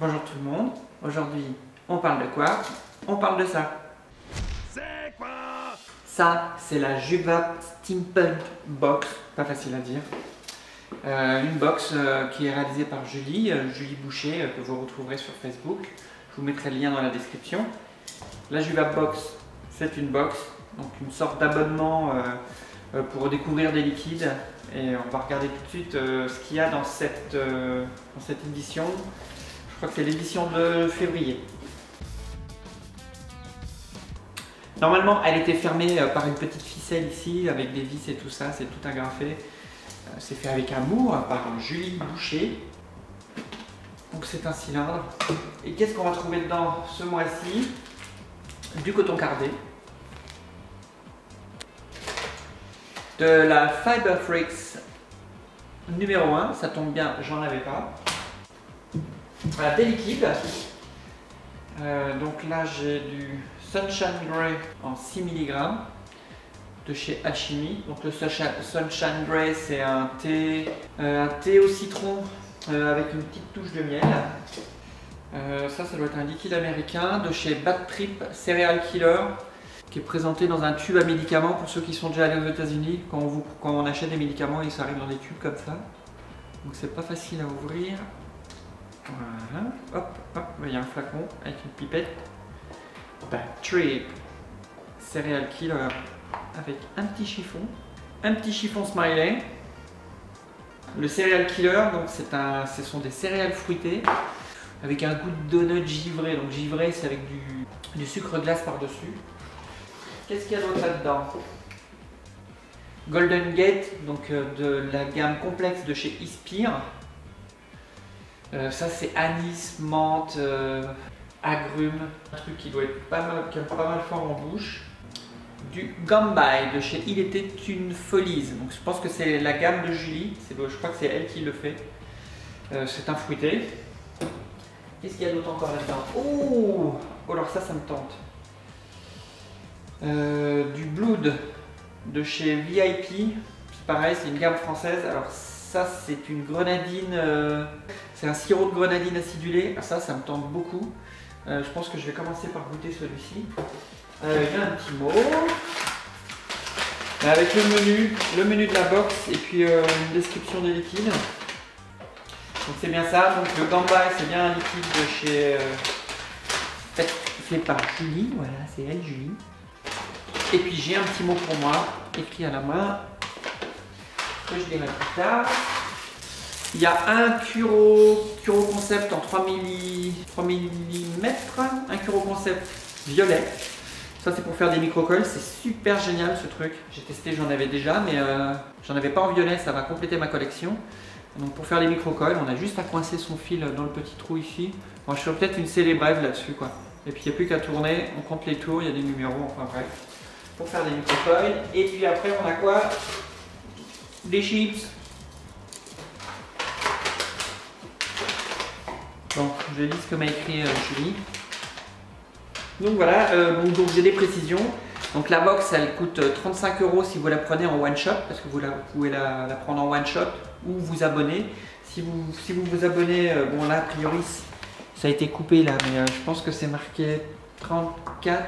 Bonjour tout le monde, aujourd'hui on parle de quoi? On parle de ça. C'est quoi? Ça, c'est la Juvap Steampunk Box, pas facile à dire. Une box qui est réalisée par Julie Boucher, que vous retrouverez sur Facebook. Je vous mettrai le lien dans la description. La Juvap Box, c'est une box, donc une sorte d'abonnement pour découvrir des liquides. Et on va regarder tout de suite ce qu'il y a dans cette édition. Je crois que c'est l'édition de février. Normalement, elle était fermée par une petite ficelle ici, avec des vis et tout ça, c'est tout agrafé. C'est fait avec amour par Julie Boucher. Donc c'est un cylindre. Et qu'est-ce qu'on va trouver dedans ce mois-ci? Du coton cardé. De la Fiber Freaks numéro 1, ça tombe bien, j'en avais pas. Voilà, des liquides. Donc là j'ai du Sunshine Grey en 6 mg de chez Alchemy. Donc le Sunshine Grey, c'est un thé au citron avec une petite touche de miel. Ça doit être un liquide américain de chez Bad Trip Cereal Killer, qui est présenté dans un tube à médicaments pour ceux qui sont déjà allés aux États-Unis. Quand on achète des médicaments, ils arrivent dans des tubes comme ça. Donc c'est pas facile à ouvrir. Voilà, hop, hop, il y a un flacon avec une pipette. Bad Trip Cereal Killer avec un petit chiffon smiley. Le Cereal Killer, donc ce sont des céréales fruitées avec un goût de donut givré. Donc givré, c'est avec du sucre glace par-dessus. Qu'est-ce qu'il y a d'autre là-dedans? Golden Gate, donc de la gamme complexe de chez Ispire. Ça c'est anis, menthe, agrumes, un truc qui doit être pas mal fort en bouche. Du Gambay de chez Il était une folies. Donc je pense que c'est la gamme de Julie, je crois que c'est elle qui le fait. C'est un fruité. Qu'est-ce qu'il y a d'autre encore là-dedans? Oh, alors ça me tente. Du Blood de chez VIP, pareil, c'est une gamme française. Alors ça c'est une grenadine, c'est un sirop de grenadine acidulé. Ça me tente beaucoup. Je pense que je vais commencer par goûter celui-ci. Il y a un petit mot avec le menu de la box et puis une description des liquides. Donc c'est bien ça. Donc le Gambay, c'est bien un liquide de chez fait par Julie. Voilà, c'est elle, Julie. Et puis j'ai un petit mot pour moi, écrit à la main, que je dirai plus tard. Il y a un Curo Concept en 3 mm, un Curo Concept violet. Ça c'est pour faire des microcolles, c'est super génial ce truc. J'ai testé, j'en avais déjà, mais j'en avais pas en violet, ça va compléter ma collection. Donc pour faire les microcolles, on a juste à coincer son fil dans le petit trou ici. Bon, je ferai peut-être une célébrève là-dessus quoi. Et puis il n'y a plus qu'à tourner, on compte les tours, il y a des numéros, enfin bref. Pour faire des microcolles. Et puis après on a quoi? Des chips. Donc je lis ce que m'a écrit Julie. Donc voilà, donc j'ai des précisions. Donc la box elle coûte 35 € si vous la prenez en one shot, parce que vous pouvez la prendre en one shot ou vous abonner. Si vous vous abonnez, bon là a priori ça a été coupé là, mais je pense que c'est marqué 34.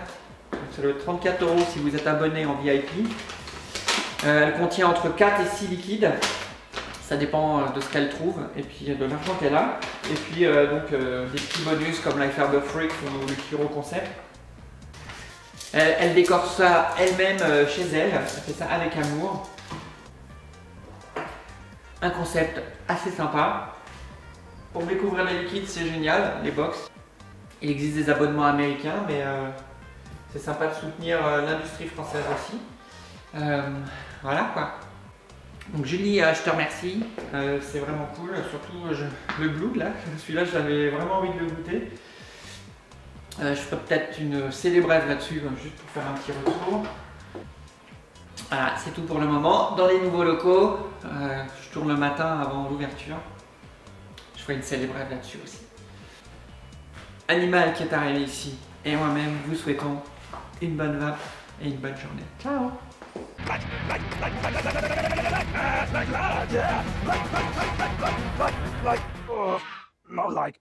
Ça doit être 34 € si vous êtes abonné en VIP. Elle contient entre 4 et 6 liquides. Ça dépend de ce qu'elle trouve et puis de l'argent qu'elle a. Et puis donc des petits bonus comme la Fiber Freak ou le Curo Concept. Elle décore ça elle-même chez elle. Elle fait ça avec amour. Un concept assez sympa. Pour découvrir les liquides, c'est génial, les box. Il existe des abonnements américains, mais c'est sympa de soutenir l'industrie française aussi. Voilà quoi. Donc Julie, je te remercie. C'est vraiment cool. Surtout le Blood là. Celui-là, j'avais vraiment envie de le goûter. Je ferai peut-être une célébrève là-dessus, juste pour faire un petit retour. Voilà, c'est tout pour le moment. Dans les nouveaux locaux, je tourne le matin avant l'ouverture. Je ferai une célébrève là-dessus aussi. Animal qui est arrivé ici et moi-même vous souhaitons une bonne vape et une bonne journée. Ciao! More like